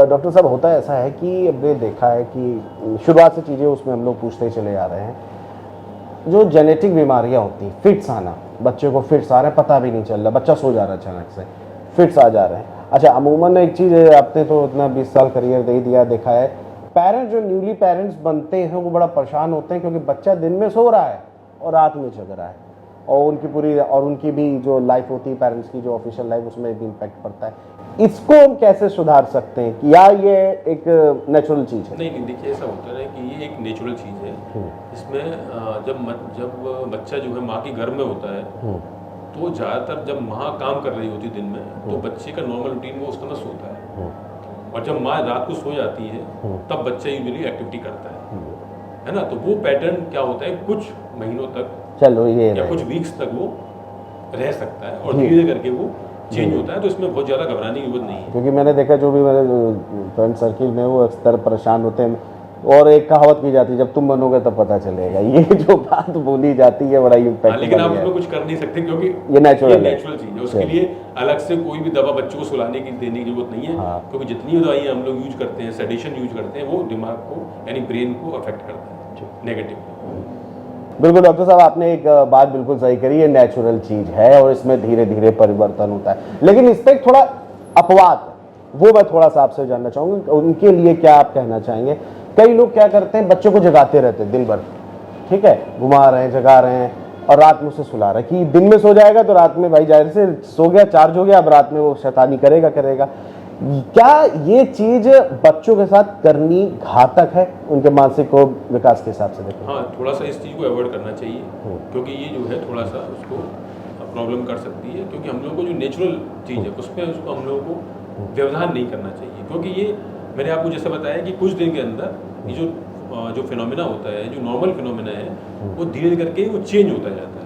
डॉक्टर साहब होता ऐसा है कि हमने देखा है कि शुरुआत से चीज़ें उसमें हम लोग पूछते चले आ रहे हैं, जो जेनेटिक बीमारियां होती हैं, फिट्स आना, बच्चे को फिट्स आ रहे हैं, पता भी नहीं चल रहा, बच्चा सो जा रहा है अचानक से, फिट्स आ जा रहे हैं। अच्छा, अमूमन एक चीज़ है, आपने तो इतना 20 साल करियर दे दिया, देखा है पेरेंट्स जो न्यूली पेरेंट्स बनते हैं वो बड़ा परेशान होते हैं, क्योंकि बच्चा दिन में सो रहा है और रात में जग रहा है, और उनकी पूरी और उनकी भी जो लाइफ होती है पेरेंट्स की, जो ऑफिशियल लाइफ, उसमें भी इम्पैक्ट पड़ता है। इसको हम कैसे सुधार सकते हैं, कि या ये एक नेचुरल चीज़ है? नहीं, देखिए ऐसा होता है ना कि ये एक नेचुरल चीज़ है। इसमें जब बच्चा जो है माँ के गर्भ में होता है, तो ज़्यादातर जब माँ काम कर रही होती है दिन में, तो बच्चे का नॉर्मल रूटीन वो उस समय सोता है, और जब माँ रात को सो जाती है तब बच्चा यूजुअली एक्टिविटी करता है ना। तो वो पैटर्न क्या होता है, कुछ महीनों तक, चलो ये या कुछ वीक्स तक वो रह सकता है, और धीरे धीरे करके वो चेंज होता है। तो इसमें बहुत ज़्यादा घबराने की जरूरत नहीं है, क्योंकि मैंने देखा जो भी मेरे फ्रेंड सर्किल में वो अक्सर परेशान होते हैं, और एक कहावत की जाती है, जब तुम बनोगे तब पता चलेगा, ये जो बात बोली जाती है बड़ा इम्पैक्ट। लेकिन आप उसमें कुछ कर नहीं सकते, क्योंकि ये नेचुरल चीज़ है। उसके लिए अलग से कोई भी दवा बच्चों को सुलाने की देने की जरूरत नहीं है। क्योंकि जितनी दवाइयाँ हम लोग यूज करते हैं, सेडेशन यूज करते हैं, वो दिमाग को यानी ब्रेन को अफेक्ट करता है नेगेटिव। बिल्कुल डॉक्टर साहब, आपने एक बात बिल्कुल सही करी, ये नेचुरल चीज है और इसमें धीरे धीरे परिवर्तन होता है। लेकिन इस पर एक थोड़ा अपवाद है, वो मैं थोड़ा सा आपसे जानना चाहूंगा, उनके लिए क्या आप कहना चाहेंगे? कई लोग क्या करते हैं, बच्चों को जगाते रहते हैं दिन भर, ठीक है, घुमा रहे हैं, जगा रहे हैं, और रात में उसे सुला रहे हैं कि दिन में सो जाएगा तो रात में भाई जाहिर से सो गया, चार्ज हो गया, अब रात में वो शैतानी करेगा। क्या ये चीज बच्चों के साथ करनी घातक है उनके मानसिक विकास के हिसाब से? देखो, हाँ, थोड़ा सा इस चीज़ को अवॉइड करना चाहिए, क्योंकि ये जो है थोड़ा सा उसको प्रॉब्लम कर सकती है। क्योंकि हम लोग को जो नेचुरल चीज़ है उसमें उसको हम लोगों को व्यवधान नहीं करना चाहिए, क्योंकि ये मैंने आपको जैसे बताया कि कुछ दिन के अंदर ये जो फिनोमिना होता है, जो नॉर्मल फिनोमिना है, वो धीरे धीरे करके वो चेंज होता जाता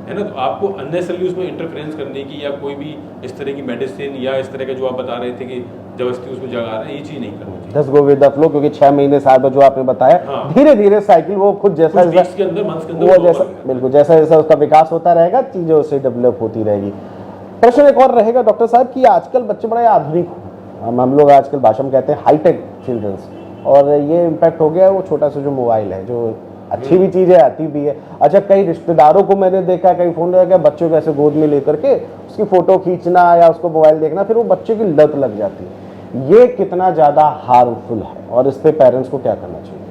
है ना। तो आपको अननेसेसरली उसमें इंटरफेरेंस करने की, या कोई भी इस तरह की मेडिसिन या इस तरह का जो आप बता रहे थे कि जबरदस्ती उसमें जगा रहे हैं, ये चीज़ नहीं करनी चाहिए। 10 गो विद द फ्लो, क्योंकि 6 महीने साल बाद जो आपने बताया, धीरे धीरे साइकिल वो खुद जैसा के अंदर वो जैसा बिल्कुल जैसा जैसा उसका विकास होता रहेगा, चीजें उससे डेवलप होती रहेगी। प्रश्न एक और रहेगा डॉक्टर साहब कि आजकल बच्चे बड़े आधुनिक, हम लोग आजकल भाषा में कहते हैं हाईटेक चिल्ड्रंस, और ये इम्पैक्ट हो गया है वो छोटा सा जो मोबाइल है, जो अच्छी भी चीज़ है, आती भी है। अच्छा, कई रिश्तेदारों को मैंने देखा, कई फोन लगा बच्चों को ऐसे गोद में लेकर के उसकी फोटो खींचना या उसको मोबाइल देखना, फिर वो बच्चे की लत लग जाती है। ये कितना ज़्यादा हार्मफुल है और इस पर पेरेंट्स को क्या करना चाहिए?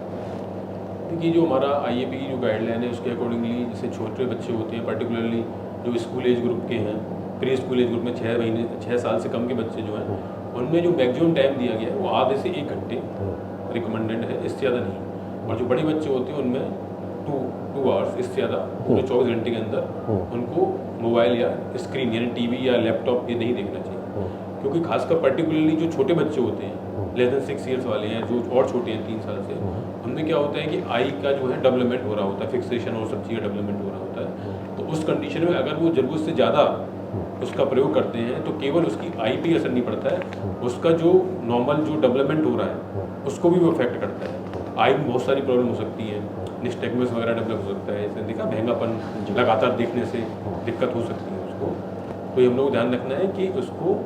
देखिए, जो हमारा IAP की जो गाइडलाइन है उसके अकॉर्डिंगली, जैसे छोटे बच्चे होते हैं, पर्टिकुलरली जो स्कूल एज ग्रुप के हैं, प्री स्कूल एज ग्रुप में 6 साल से कम के बच्चे जो हैं, उनमें जो मैक्सिमम टाइम दिया गया है वो आधे से 1 घंटे रिकमेंडेड है, इससे ज़्यादा नहीं। और जो बड़े बच्चे होते हैं उनमें 2 आवर्स, इससे ज़्यादा पूरे 24 घंटे के अंदर उनको मोबाइल या स्क्रीन यानी टीवी या लैपटॉप ये नहीं देखना चाहिए। क्योंकि खासकर पर्टिकुलरली जो छोटे बच्चे होते हैं, लेस देन 6 ईयर्स वाले हैं, जो और छोटे हैं 3 साल से, उनमें क्या होता है कि आई का जो है डेवलपमेंट हो रहा होता है, फिक्सेशन और सब चीज़ का डेवलपमेंट हो रहा होता है। तो उस कंडीशन में अगर वो ज़रूरत से ज़्यादा उसका प्रयोग करते हैं तो केवल उसकी आई पे असर नहीं पड़ता है, उसका जो नॉर्मल जो डेवलपमेंट हो रहा है उसको भी वो अफेक्ट करता है। आई में बहुत सारी प्रॉब्लम हो सकती है, निस्टैग्मस वगैरह डेवलप हो सकता है, इसने देखा महंगापन लगातार देखने से दिक्कत हो सकती है उसको। तो ये हम लोग को ध्यान रखना है कि उसको,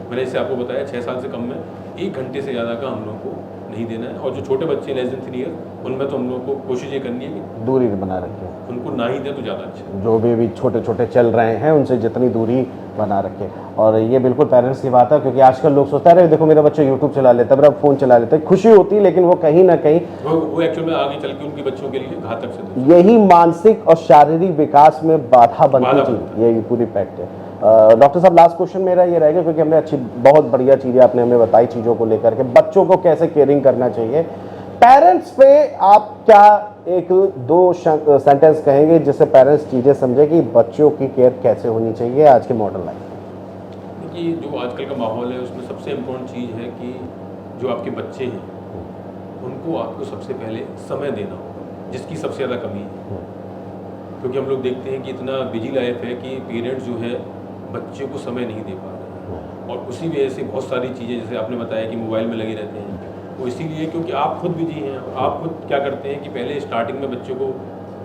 मैंने जैसे आपको बताया 6 साल से कम में 1 घंटे से ज़्यादा का हम लोग को नहीं देना है। और जो छोटे बच्चे लेस देन 3 ईयर, उनमें तो हम लोग को कोशिश ये करनी है कि दूरी बना रखें, उनको ना ही दें तो ज़्यादा अच्छा। जो भी छोटे छोटे चल रहे हैं उनसे जितनी दूरी बना रखें। और ये बिल्कुल पेरेंट्स की बात है, क्योंकि आजकल लोग सोचते हैं देखो मेरा बच्चा यूट्यूब चला लेता है, मेरा फ़ोन चला लेता है, खुशी होती है, लेकिन वो कहीं ना कहीं वो एक्चुअल में आगे चल के उनके बच्चों के लिए घातक सिद्ध है। यही मानसिक और शारीरिक विकास में बाधा बनती थी, यही पूरी फैक्ट है। डॉक्टर साहब, लास्ट क्वेश्चन मेरा ये रहेगा, क्योंकि हमने बहुत बढ़िया चीज़ें आपने हमें बताई चीज़ों को लेकर के, बच्चों को कैसे केयरिंग करना चाहिए, पेरेंट्स पे आप क्या 1-2 सेंटेंस कहेंगे जिससे पेरेंट्स चीज़ें समझे कि बच्चों की केयर कैसे होनी चाहिए आज के मॉडर्न लाइफ में? देखिए, जो आजकल का माहौल है उसमें सबसे इम्पोर्टेंट चीज़ है कि जो आपके बच्चे हैं उनको आपको सबसे पहले समय देना होगा। जिसकी सबसे ज़्यादा कमी है। क्योंकि हम लोग देखते हैं कि इतना बिजी लाइफ है कि पेरेंट्स जो है बच्चे को समय नहीं दे पा रहे हैं, और उसी वजह से बहुत सारी चीज़ें, जैसे आपने बताया कि मोबाइल में लगे रहते हैं, वो इसीलिए क्योंकि आप खुद बिजी हैं। आप खुद क्या करते हैं कि पहले स्टार्टिंग में बच्चों को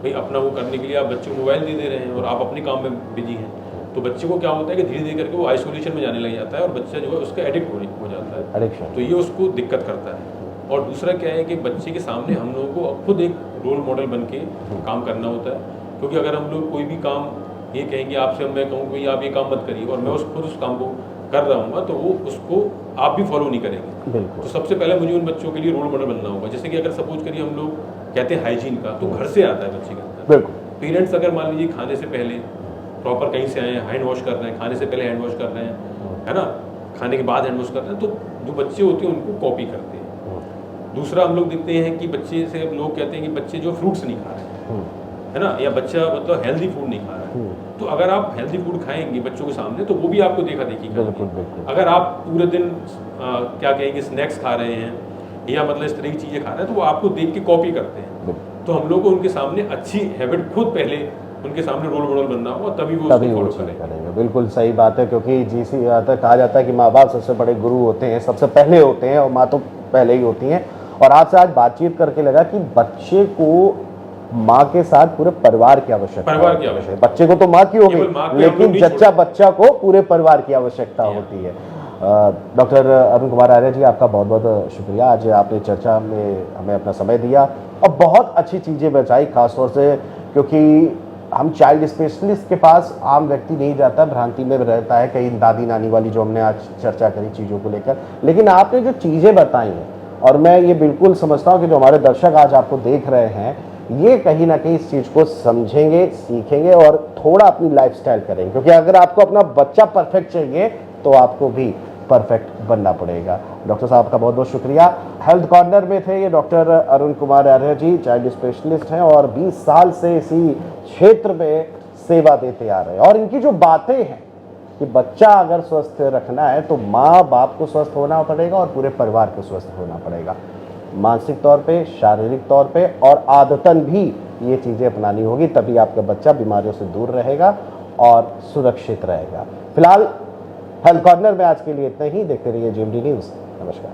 भाई अपना वो करने के लिए आप बच्चों को मोबाइल दे रहे हैं और आप अपने काम में बिजी हैं, तो बच्चे को क्या होता है कि धीरे धीरे करके वो आइसोलेशन में जाने लग जाता है और बच्चा जो है उसका एडिक्ट हो जाता है। एडिक्शन, तो ये उसको दिक्कत करता है। और दूसरा क्या है कि बच्चे के सामने हम लोगों को खुद एक रोल मॉडल बन के काम करना होता है। क्योंकि अगर हम लोग कोई भी काम ये कहेंगे आपसे, मैं कहूँ कि आप ये काम मत करिए और मैं खुद उस काम को कर रहा हूँ, तो वो उसको आप भी फॉलो नहीं करेंगे। बिल्कुल। तो सबसे पहले मुझे उन बच्चों के लिए रोल मॉडल बनना होगा। जैसे कि अगर सपोज करिए हम लोग कहते हैं हाइजीन का, तो घर से आता है बच्चे के अंदर। बिल्कुल। पेरेंट्स अगर मान लीजिए खाने से पहले प्रॉपर कहीं से आए हैं, हैंड वॉश कर रहे हैं, खाने से पहले हैंड वॉश कर रहे हैं, है ना, खाने के बाद हैंड वॉश कर रहे हैं, तो जो बच्चे होते हैं उनको कॉपी करते हैं। दूसरा हम लोग देखते हैं कि बच्चे से लोग कहते हैं कि बच्चे जो फ्रूट्स नहीं खा रहे हैं, है ना, या बच्चा मतलब हेल्दी फूड नहीं खा रहा है, तो अगर आप हेल्दी फूड खाएंगे बच्चों के सामने तो वो भी आपको देखा देखी करेंगे। अगर आप पूरे दिन क्या कहेंगे स्नैक्स खा रहे हैं या मतलब इस तरह की चीज़ें खा रहे हैं, तो वो आपको देख के कॉपी करते हैं। तो हम लोग को उनके सामने अच्छी हैबिट खुद पहले उनके सामने रोल मॉडल बनना होगा, तभी वो उसको फॉलो करेंगे। बिल्कुल सही बात है, क्योंकि जिसी कहा जाता है कि माँ बाप सबसे बड़े गुरु होते हैं, सबसे पहले होते हैं, और माँ तो पहले ही होती हैं। और आपसे आज बातचीत करके लगा कि बच्चे को माँ के साथ पूरे परिवार की आवश्यकता है। बच्चे को तो माँ की होगी, लेकिन जच्चा बच्चा को पूरे परिवार की आवश्यकता होती है। डॉक्टर अरुण कुमार आर्य जी, आपका बहुत बहुत शुक्रिया। आज आपने चर्चा में हमें अपना समय दिया और बहुत अच्छी चीज़ें बताई, खासतौर से क्योंकि हम चाइल्ड स्पेशलिस्ट के पास आम व्यक्ति नहीं जाता, भ्रांति में रहता है कई दादी नानी वाली, जो हमने आज चर्चा करी चीज़ों को लेकर। लेकिन आपने जो चीज़ें बताई हैं, और मैं ये बिल्कुल समझता हूँ कि जो हमारे दर्शक आज आपको देख रहे हैं, ये कहीं ना कहीं इस चीज़ को समझेंगे, सीखेंगे और थोड़ा अपनी लाइफस्टाइल करेंगे। क्योंकि अगर आपको अपना बच्चा परफेक्ट चाहिए तो आपको भी परफेक्ट बनना पड़ेगा। डॉक्टर साहब का बहुत बहुत शुक्रिया। हेल्थ कॉर्नर में थे ये डॉक्टर अरुण कुमार आर्य जी, चाइल्ड स्पेशलिस्ट हैं और 20 साल से इसी क्षेत्र में सेवा देते आ रहे हैं। और इनकी जो बातें हैं कि बच्चा अगर स्वस्थ रखना है तो माँ बाप को स्वस्थ होना पड़ेगा और पूरे परिवार को स्वस्थ होना पड़ेगा, मानसिक तौर पे, शारीरिक तौर पे, और आदतन भी ये चीज़ें अपनानी होगी, तभी आपका बच्चा बीमारियों से दूर रहेगा और सुरक्षित रहेगा। फिलहाल हेल्थ कॉर्नर में आज के लिए इतना ही। देखते रहिए GMT न्यूज़। नमस्कार।